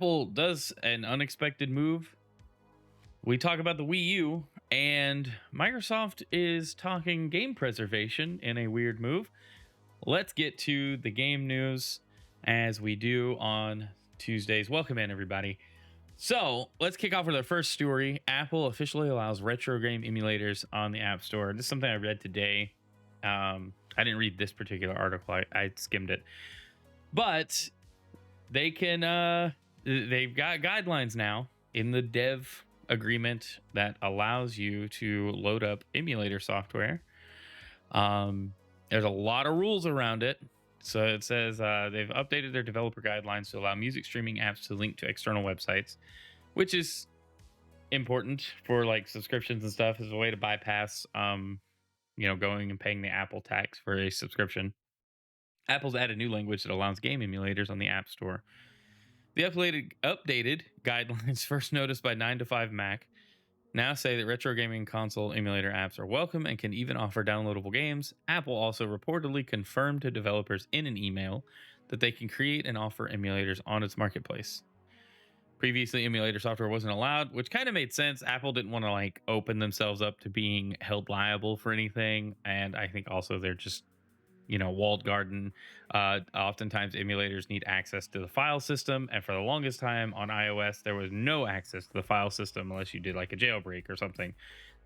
Apple does an unexpected move. We talk about the Wii U, and Microsoft is talking game preservation in a weird move. Let's get to the game news as we do on Tuesdays. Welcome in, everybody. So let's kick off with our first story. Apple officially allows retro game emulators on the App Store. This is something I read today. I didn't read this particular article, I skimmed it. But they can, they've got guidelines now in the dev agreement that allows you to load up emulator software. There's a lot of rules around it. So it says they've updated their developer guidelines to allow music streaming apps to link to external websites, which is important for like subscriptions and stuff as a way to bypass, going and paying the Apple tax for a subscription. Apple's added new language that allows game emulators on the App Store. The updated guidelines, first noticed by 9 to 5 Mac, now say that retro gaming console emulator apps are welcome and can even offer downloadable games. Apple also reportedly confirmed to developers in an email that they can create and offer emulators on its marketplace. Previously, emulator software wasn't allowed, which kind of made sense. Apple didn't want to like open themselves up to being held liable for anything, and I think also they're just walled garden. Oftentimes emulators need access to the file system, and for the longest time on iOS there was no access to the file system unless you did like a jailbreak or something.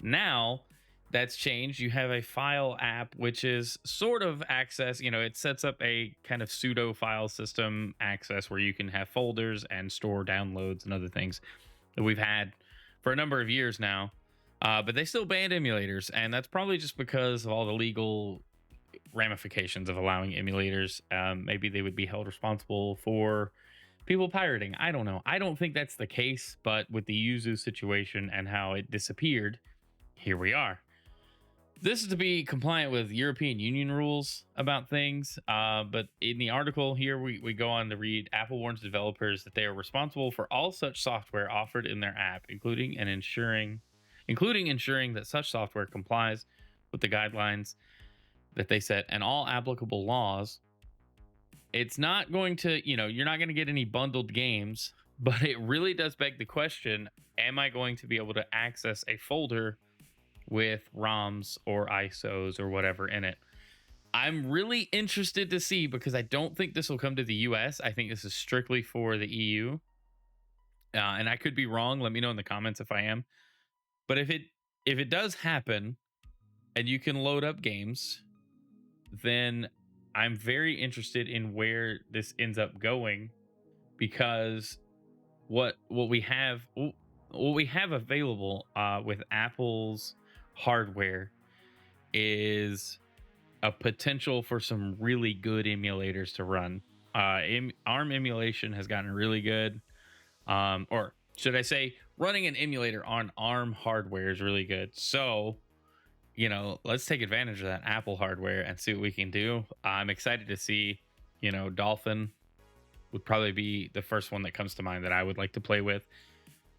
Now that's changed. You have a file app which is sort of access, it sets up a kind of pseudo file system access where you can have folders and store downloads and other things that we've had for a number of years now. But they still banned emulators, and that's probably just because of all the legal ramifications of allowing emulators. Maybe they would be held responsible for people pirating. I don't know. I don't think that's the case, but with the Yuzu situation and how it disappeared, here we are. This is to be compliant with European Union rules about things. But in the article here, we go on to read, Apple warns developers that they are responsible for all such software offered in their app, including ensuring that such software complies with the guidelines that they set and all applicable laws. It's not going to, you're not going to get any bundled games, but it really does beg the question, am I going to be able to access a folder with ROMs or ISOs or whatever in it? I'm really interested to see, because I don't think this will come to the US. I think this is strictly for the EU. And I could be wrong. Let me know in the comments if I am. But if it does happen and you can load up games, then I'm very interested in where this ends up going, because what we have available with Apple's hardware is a potential for some really good emulators to run. ARM emulation has gotten really good, or should I say, running an emulator on ARM hardware is really good. So let's take advantage of that Apple hardware and see what we can do. I'm excited to see, Dolphin would probably be the first one that comes to mind that I would like to play with,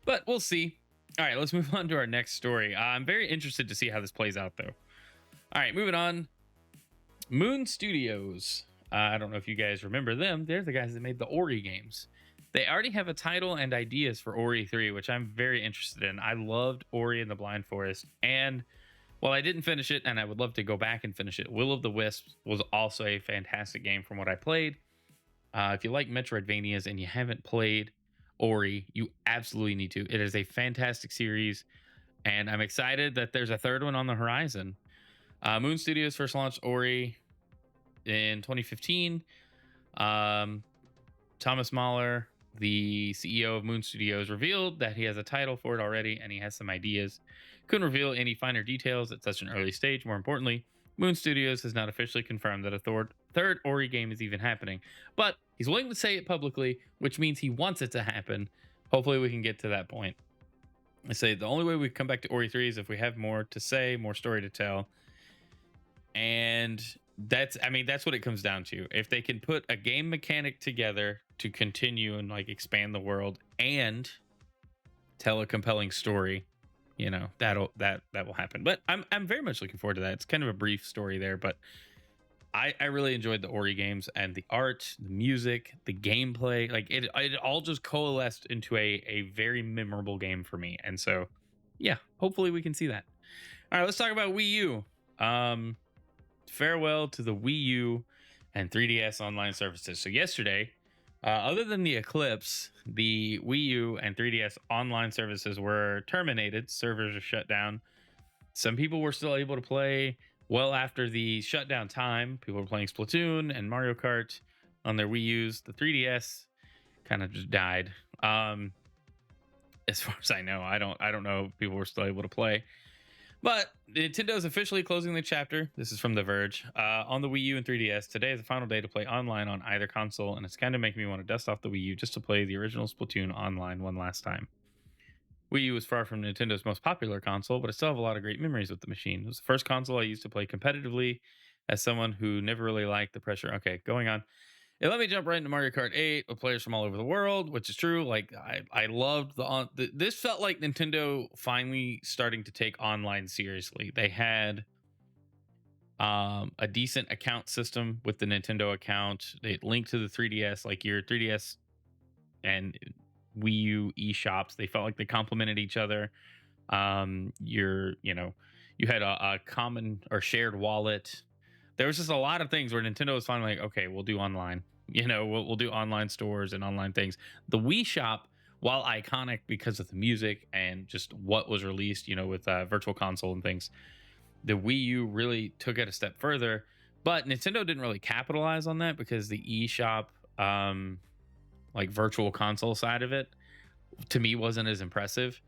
but we'll see. All right, let's move on to our next story. I'm very interested to see how this plays out, though. All right, moving on. Moon Studios. I don't know if you guys remember them. They're the guys that made the Ori games. They already have a title and ideas for Ori 3, which I'm very interested in. I loved Ori and the Blind Forest, and while I didn't finish it, and I would love to go back and finish it, Will of the Wisps was also a fantastic game from what I played. If you like Metroidvanias and you haven't played Ori, you absolutely need to. It is a fantastic series, and I'm excited that there's a third one on the horizon. Moon Studios first launched Ori in 2015. Thomas Mahler, the CEO of Moon Studios, revealed that he has a title for it already and he has some ideas. Couldn't reveal any finer details at such an early stage. More importantly, Moon Studios has not officially confirmed that a third Ori game is even happening, but he's willing to say it publicly, which means he wants it to happen. Hopefully we can get to that point. I say the only way we come back to Ori 3 is if we have more to say, more story to tell. And that's what it comes down to. If they can put a game mechanic together to continue and like expand the world and tell a compelling story, that will happen. But I'm very much looking forward to that. It's kind of a brief story there, but I really enjoyed the Ori games, and the art, the music, the gameplay, like it all just coalesced into a very memorable game for me. And so yeah, hopefully we can see that. All right, let's talk about Wii U. Um Farewell to the Wii U and 3DS online services. So yesterday, other than the eclipse, the Wii U and 3DS online services were terminated. Servers are shut down. Some people were still able to play well after the shutdown time. People were playing Splatoon and Mario Kart on their Wii U's. The 3DS kind of just died. Um, as far as I know, I don't know if people were still able to play. But Nintendo is officially closing the chapter. This is from The Verge. On the Wii U and 3DS, today is the final day to play online on either console, and it's kind of making me want to dust off the Wii U just to play the original Splatoon online one last time. Wii U is far from Nintendo's most popular console, but I still have a lot of great memories with the machine. It was the first console I used to play competitively as someone who never really liked the pressure. Okay, going on. It let me jump right into Mario Kart 8 with players from all over the world, which is true. Like I loved this felt like Nintendo finally starting to take online seriously. They had a decent account system with the Nintendo account. It linked to the 3DS, like your 3DS and Wii U eShops. They felt like they complemented each other. You had a common or shared wallet. There was just a lot of things where Nintendo was finally like, okay, we'll do online. We'll do online stores and online things. The Wii Shop, while iconic because of the music and just what was released, with Virtual Console and things, the Wii U really took it a step further. But Nintendo didn't really capitalize on that because the eShop, like Virtual Console side of it, to me wasn't as impressive.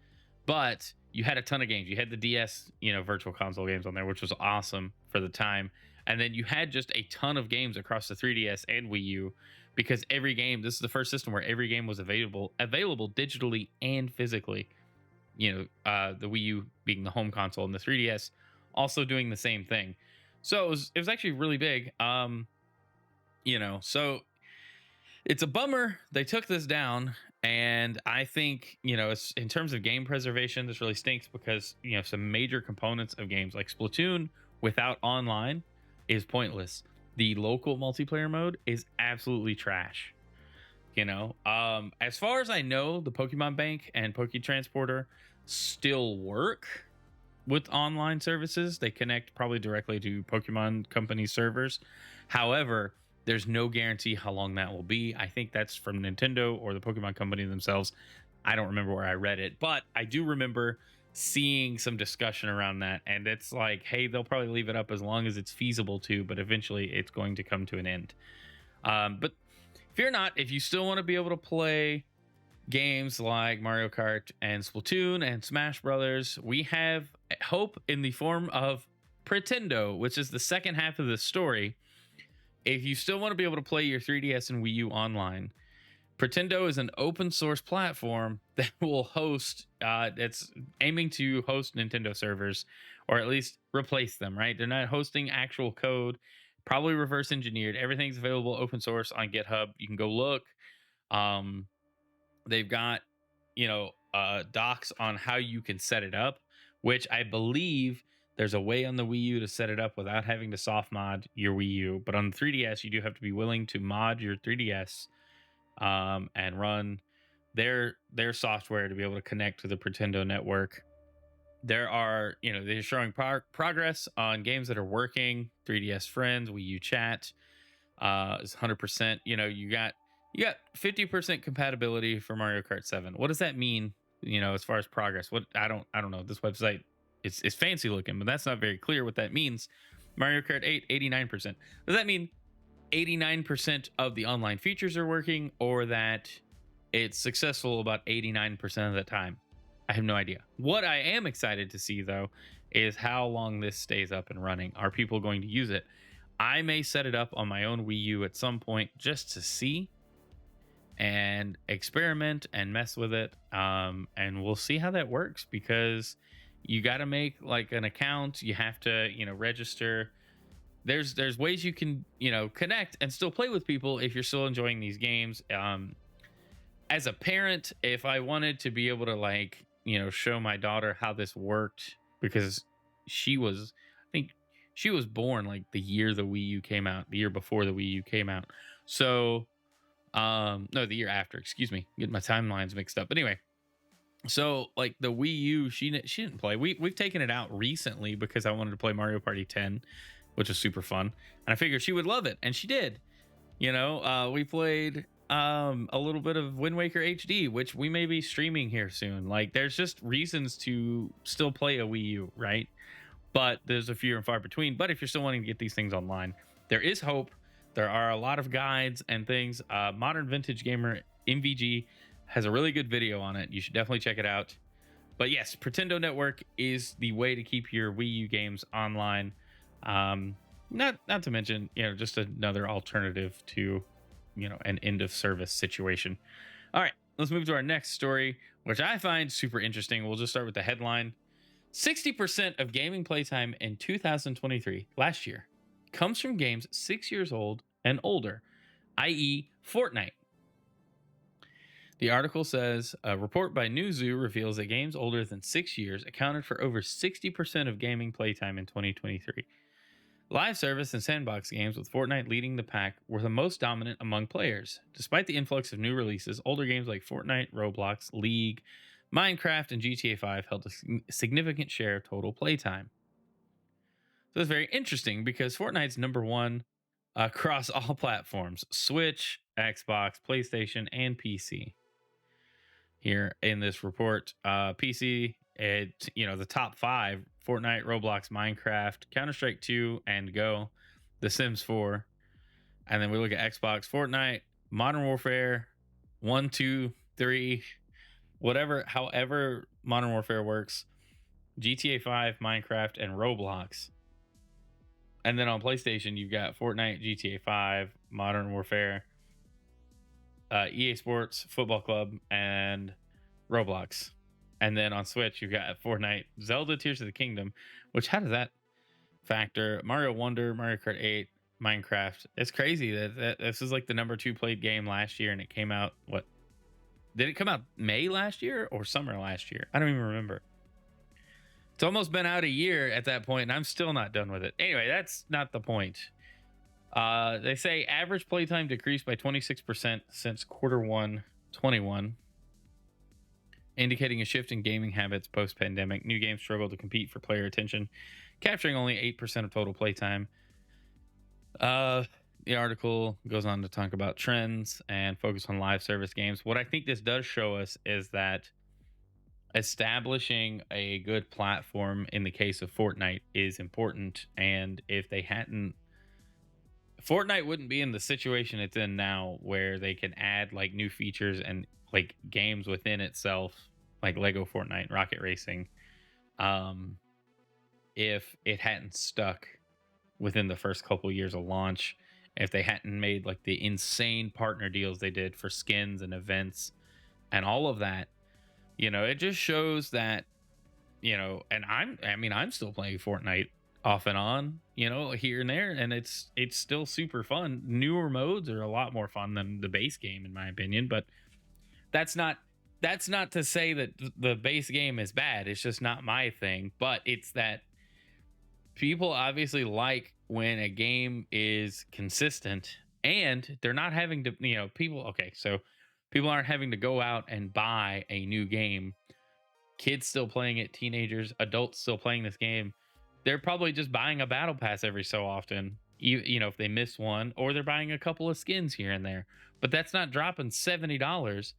But you had a ton of games. You had the DS, Virtual Console games on there, which was awesome for the time. And then you had just a ton of games across the 3DS and Wii U because every game, this is the first system where every game was available digitally and physically. The Wii U being the home console and the 3DS also doing the same thing. So it was actually really big. So it's a bummer they took this down. And I think, it's, in terms of game preservation, this really stinks because, some major components of games like Splatoon without online is pointless. The local multiplayer mode is absolutely trash. As far as I know, the Pokemon Bank and Transporter still work with online services. They connect probably directly to Pokemon Company servers. However, there's no guarantee how long that will be. I think that's from Nintendo or the Pokemon Company themselves. I don't remember where I read it, but I do remember seeing some discussion around that. And it's like, hey, they'll probably leave it up as long as it's feasible to, but eventually it's going to come to an end. But fear not, if you still want to be able to play games like Mario Kart and Splatoon and Smash Brothers, we have hope in the form of Pretendo, which is the second half of the story. If you still want to be able to play your 3DS and Wii U online, Pretendo is an open source platform that will host, it's aiming to host Nintendo servers, or at least replace them, right? They're not hosting actual code, probably reverse engineered. Everything's available open source on GitHub. You can go look. They've got, docs on how you can set it up, which I believe there's a way on the Wii U to set it up without having to soft mod your Wii U. But on the 3DS, you do have to be willing to mod your 3DS and run their software to be able to connect to the Pretendo network. There are, they're showing progress on games that are working. 3DS Friends, Wii U Chat is 100%. You got 50% compatibility for Mario Kart 7. What does that mean? As far as progress, what I don't know. This website is fancy looking, but that's not very clear what that means. Mario Kart 8, 89%. Does that mean 89% of the online features are working, or that it's successful about 89% of the time? I have no idea. What I am excited to see, though, is how long this stays up and running. Are people going to use it? I may set it up on my own Wii U at some point just to see and experiment and mess with it. And we'll see how that works, because you got to make like an account. You have to, register. There's ways you can, connect and still play with people if you're still enjoying these games. As a parent, if I wanted to be able to show my daughter how this worked, because I think She was born like the year the Wii U came out, the year before the Wii U came out. So, no, the year after. Excuse me, getting my timelines mixed up. But anyway, so like the Wii U, she didn't play. We've taken it out recently because I wanted to play Mario Party 10, which was super fun, and I figured she would love it, and she did. We played a little bit of Wind Waker HD, which we may be streaming here soon. Like, there's just reasons to still play a Wii U, right? But there's a few and far between. But if you're still wanting to get these things online, there is hope. There are a lot of guides and things. Modern Vintage Gamer MVG has a really good video on it. You should definitely check it out. But yes, Pretendo Network is the way to keep your Wii U games online. Not to mention, just another alternative to, an end of service situation. All right, let's move to our next story, which I find super interesting. We'll just start with the headline. 60% of gaming playtime in 2023, last year, comes from games 6 years old and older, i.e. Fortnite. The article says a report by Newzoo reveals that games older than 6 years accounted for over 60% of gaming playtime in 2023. Live service and sandbox games, with Fortnite leading the pack, were the most dominant among players. Despite the influx of new releases, older games like Fortnite, Roblox, League, Minecraft, and GTA 5 held a significant share of total playtime. So it's very interesting because Fortnite's number one across all platforms: Switch, Xbox, PlayStation, and PC. Here in this report, PC, the top five: Fortnite, Roblox, Minecraft, Counter-Strike 2, and Go, The Sims 4. And then we look at Xbox: Fortnite, Modern Warfare 1, 2, 3, however Modern Warfare works, GTA 5, Minecraft, and Roblox. And then on PlayStation, you've got Fortnite, GTA 5, Modern Warfare, EA Sports, Football Club, and Roblox. And then on Switch, you've got Fortnite, Zelda Tears of the Kingdom, which, how does that factor? Mario Wonder, Mario Kart 8, Minecraft. It's crazy that this is like the number 2 played game last year, and it came out, what? Did it come out May last year or summer last year? I don't even remember. It's almost been out a year at that point, and I'm still not done with it. Anyway, that's not the point. They say average playtime decreased by 26% since Q1 21, indicating a shift in gaming habits post-pandemic. New games struggle to compete for player attention, capturing only 8% of total playtime. The article goes on to talk about trends and focus on live service games. What I think this does show us is that establishing a good platform in the case of Fortnite is important. And if they hadn't, Fortnite wouldn't be in the situation it's in now, where they can add like new features and like games within itself, like Lego Fortnite, Rocket Racing, if it hadn't stuck within the first couple years of launch, if they hadn't made like the insane partner deals they did for skins and events and all of that. It just shows that, and I'm still playing Fortnite off and on, here and there, and it's still super fun. Newer modes are a lot more fun than the base game, in my opinion, but that's not to say that the base game is bad. It's just not my thing. But it's that people obviously like when a game is consistent and they're not having to, people aren't having to go out and buy a new game. Kids still playing it, teenagers, adults still playing this game. They're probably just buying a battle pass every so often, if they miss one, or they're buying a couple of skins here and there. But that's not dropping $70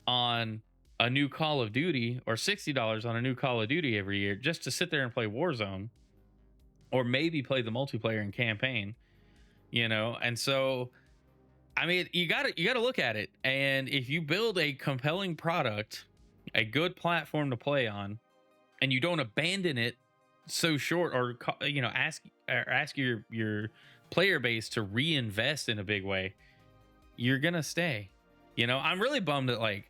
on a new Call of Duty or $60 on a new Call of Duty every year just to sit there and play Warzone, or maybe play the multiplayer and campaign, And so, you gotta look at it. And if you build a compelling product, a good platform to play on, and you don't abandon it so short, or ask your player base to reinvest in a big way, you're gonna stay. I'm really bummed that like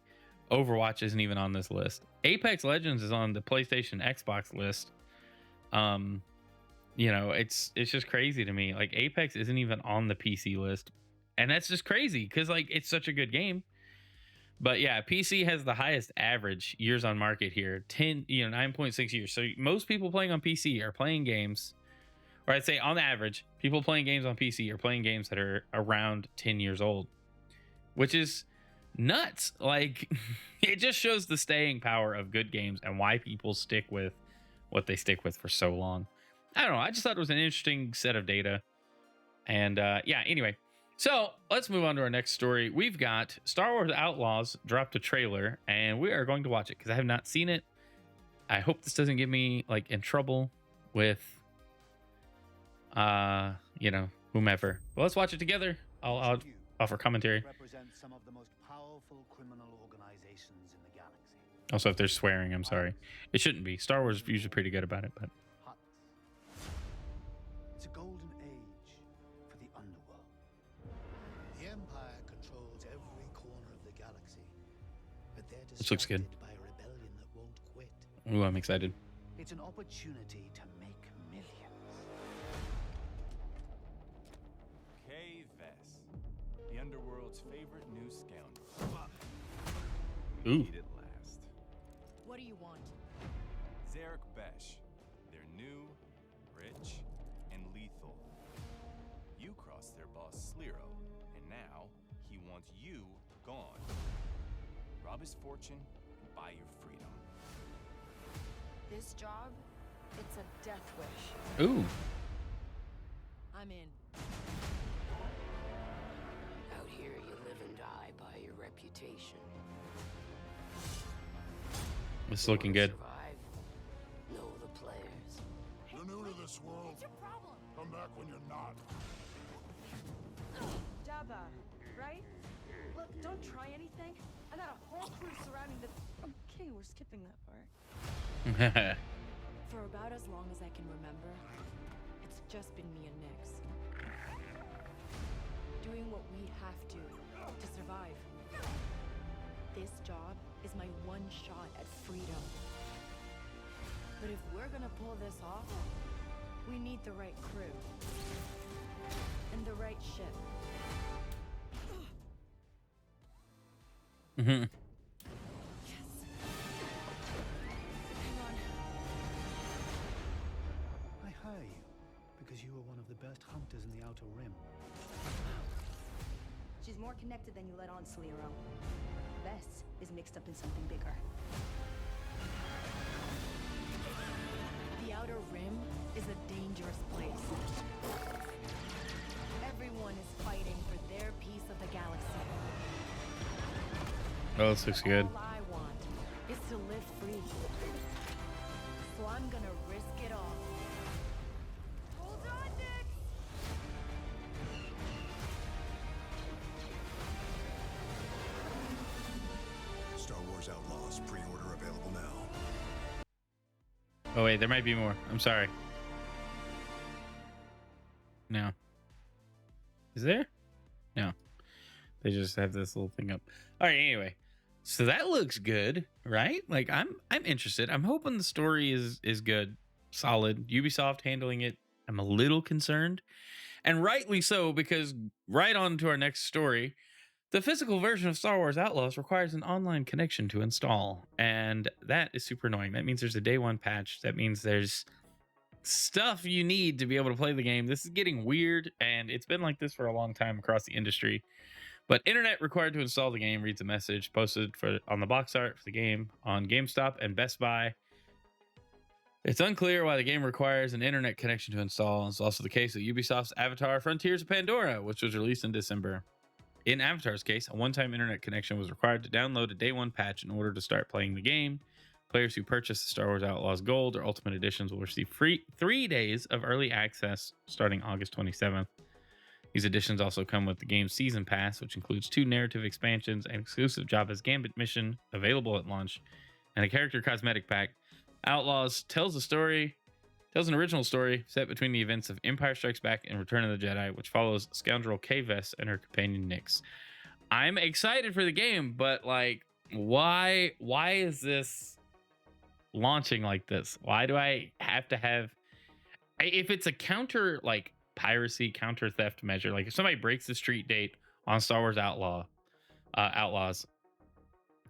Overwatch isn't even on this list. Apex Legends is on the PlayStation Xbox list. It's just crazy to me. Like, Apex isn't even on the PC list, and that's just crazy because like it's such a good game. But yeah, PC has the highest average years on market here, 9.6 years. So most people playing on PC are playing games or I'd say on average, people playing games on PC are playing games that are around 10 years old, which is nuts. Like, it just shows the staying power of good games and why people stick with what they stick with for so long. I don't know. I just thought it was an interesting set of data. And yeah, anyway. So let's move on to our next story. We've got Star Wars Outlaws dropped a trailer, and we are going to watch it because I have not seen it. I hope this doesn't get me like in trouble with whomever. Well, let's watch it together. I'll offer commentary. Represent some of the most powerful criminal organizations in the galaxy. Also, if there's swearing, I'm sorry. It shouldn't be. Star Wars is usually pretty good about it, but Huts. It's a golden age for the underworld. The Empire controls every corner of the galaxy, but they're this looks good. distracted by a rebellion that won't quit. Ooh, I'm excited. It's an opportunity to make millions. Kay Vess, the underworld's favorite new scoundrel. Ooh. Need it last. What do you want? Zarek Besh. They're new, rich, and lethal. You crossed their boss Sliro, and now he wants you gone. Rob his fortune and buy your freedom. This job, it's a death wish. Ooh. I'm in. Out here, you live and die by your reputation. This is looking good. Survive. Know the players. You're new to this world. What's your problem? Come back when you're not. Jabba, right? Look, don't try anything. I got a whole crew surrounding the... Okay, we're skipping that part. For about as long as I can remember, it's just been me and Nyx. Doing what we have to survive. This job is my one shot at freedom. But if we're gonna pull this off, we need the right crew. And the right ship. Mm-hmm. Hang on. I hire you because you are one of the best hunters in the Outer Rim. She's more connected than you let on, Sliro. Vess is mixed up in something bigger. The Outer Rim is a dangerous place. Everyone is fighting for their piece of the galaxy. Oh, this looks good. All I want is to live free. So I'm gonna risk it all. Hold on, Nick! Star Wars Outlaws pre-order available now. Oh wait, there might be more. I'm sorry. No. Is there? No. They just have this little thing up. All right, anyway. So that looks good, right? Like I'm interested. I'm hoping the story is good, solid. Ubisoft handling it, I'm a little concerned. And rightly so, because right on to our next story. The physical version of Star Wars Outlaws requires an online connection to install, and that is super annoying. That means there's a day one patch. That means there's stuff you need to be able to play the game. This is getting weird, and it's been like this for a long time across the industry. But internet required to install the game reads a message posted on the box art for the game on GameStop and Best Buy. It's unclear why the game requires an internet connection to install. It's also the case with Ubisoft's Avatar Frontiers of Pandora, which was released in December. In Avatar's case, a one-time internet connection was required to download a day one patch in order to start playing the game. Players who purchase the Star Wars Outlaws Gold or Ultimate Editions will receive free 3 days of early access starting August 27th. These editions also come with the game's Season Pass, which includes 2 narrative expansions, an exclusive Jabba's Gambit mission available at launch, and a character cosmetic pack. Outlaws tells an original story set between the events of Empire Strikes Back and Return of the Jedi, which follows scoundrel Kay Vess and her companion Nyx. I'm excited for the game, but like, why is this launching like this? Why do I have to have? If it's a counter like piracy, counter theft measure, like if somebody breaks the street date on Star Wars Outlaws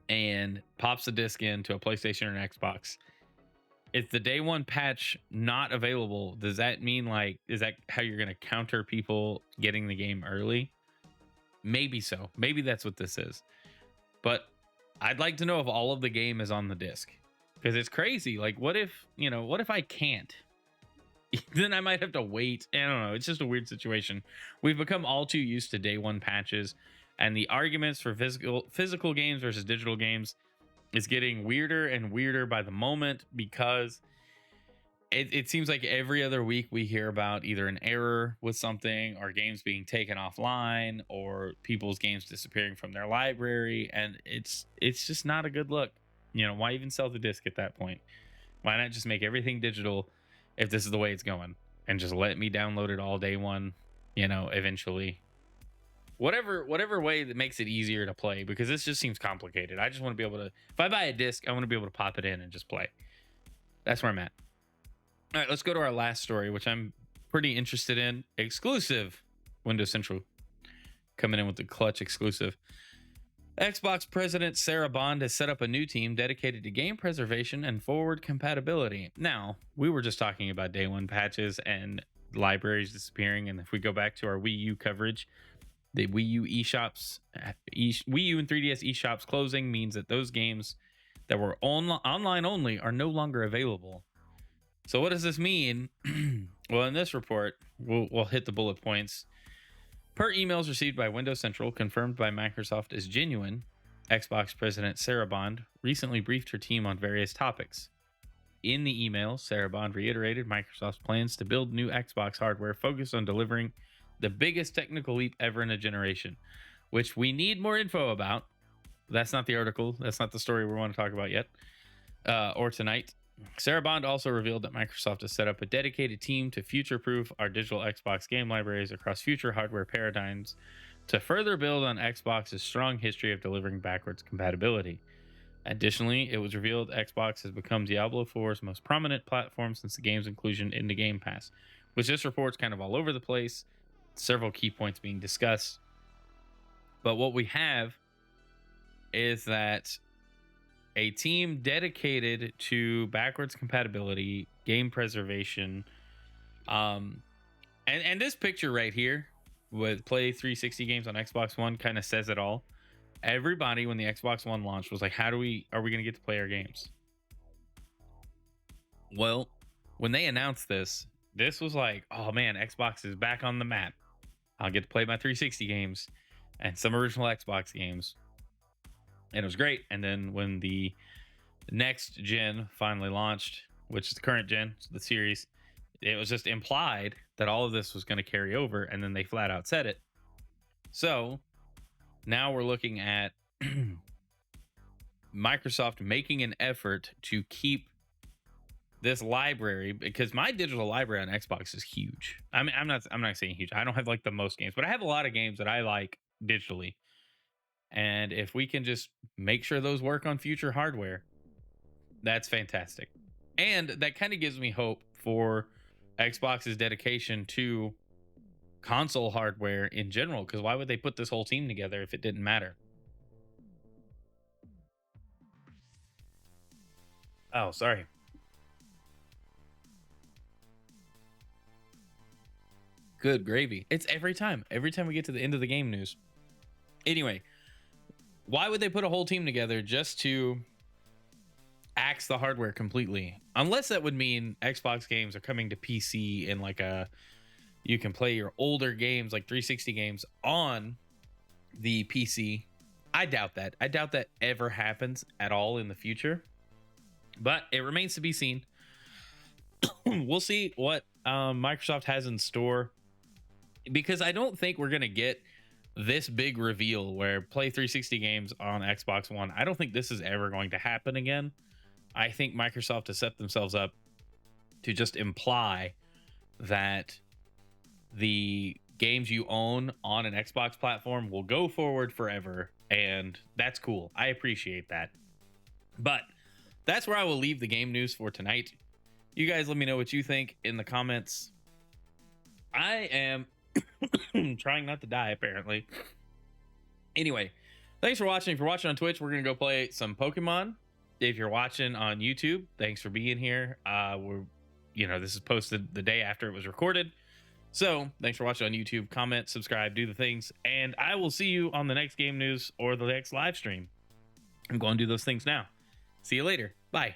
and pops the disc into a PlayStation or an Xbox, If the day one patch not available, does that mean like is that how you're going to counter people getting the game early? Maybe so. Maybe that's what this is. But I'd like to know if all of the game is on the disc because it's crazy. Like, what if, what if I can't? Then I might have to wait. I don't know. It's just a weird situation. We've become all too used to day one patches, and the arguments for physical games versus digital games is getting weirder and weirder by the moment because it seems like every other week we hear about either an error with something or games being taken offline or people's games disappearing from their library, and it's just not a good look. Why even sell the disc at that point? Why not just make everything digital if this is the way it's going and just let me download it all day one, eventually. Whatever way that makes it easier to play, because this just seems complicated. I just want to be able to, if I buy a disc, I want to be able to pop it in and just play. That's where I'm at. All right, let's go to our last story, which I'm pretty interested in. Exclusive. Windows Central coming in with the clutch exclusive. Xbox President Sarah Bond has set up a new team dedicated to game preservation and forward compatibility. Now, we were just talking about day one patches and libraries disappearing. And if we go back to our Wii U coverage, the Wii U eShops, Wii U and 3DS eShops closing means that those games that were online only are no longer available. So what does this mean? Well, in this report, we'll hit the bullet points. Per emails received by Windows Central, confirmed by Microsoft as genuine, Xbox President Sarah Bond recently briefed her team on various topics. In the email, Sarah Bond reiterated Microsoft's plans to build new Xbox hardware focused on delivering the biggest technical leap ever in a generation, which we need more info about. That's not the article. That's not the story we want to talk about yet, or tonight. Sarah Bond also revealed that Microsoft has set up a dedicated team to future-proof our digital Xbox game libraries across future hardware paradigms to further build on Xbox's strong history of delivering backwards compatibility. Additionally, it was revealed Xbox has become Diablo 4's most prominent platform since the game's inclusion in the Game Pass, which this report's kind of all over the place, several key points being discussed. But what we have is that a team dedicated to backwards compatibility, game preservation, and this picture right here with play 360 games on Xbox One kind of says it all. Everybody, when the Xbox One launched, was like, are we going to get to play our games? Well, when they announced this was like, oh man, Xbox is back on the map. I'll get to play my 360 games and some original Xbox games. And it was great. And then when the next gen finally launched, which is the current gen, the series, it was just implied that all of this was going to carry over. And then they flat out said it. So now we're looking at Microsoft making an effort to keep this library, because my digital library on Xbox is huge. I mean, I'm not saying huge. I don't have like the most games, but I have a lot of games that I like digitally. And if we can just make sure those work on future hardware, that's fantastic. And that kind of gives me hope for Xbox's dedication to console hardware in general, because why would they put this whole team together if it didn't matter? Oh, sorry. Good gravy. It's every time we get to the end of the game news. Anyway, why would they put a whole team together just to axe the hardware completely? Unless that would mean Xbox games are coming to PC in like you can play your older games like 360 games on the PC. I doubt that. I doubt that ever happens at all in the future. But it remains to be seen. We'll see what Microsoft has in store, because I don't think we're going to get this big reveal where play 360 games on Xbox One. I don't think this is ever going to happen again. I think Microsoft has set themselves up to just imply that the games you own on an Xbox platform will go forward forever, and that's cool. I appreciate that. But that's where I will leave the game news for tonight. You guys let me know what you think in the comments. I am trying not to die, apparently. Anyway, thanks for watching. If you're watching on Twitch, we're going to go play some Pokemon. If you're watching on YouTube, thanks for being here. This is posted the day after it was recorded. So thanks for watching on YouTube. Comment, subscribe, do the things, and I will see you on the next game news or the next live stream. I'm going to do those things now. See you later. Bye.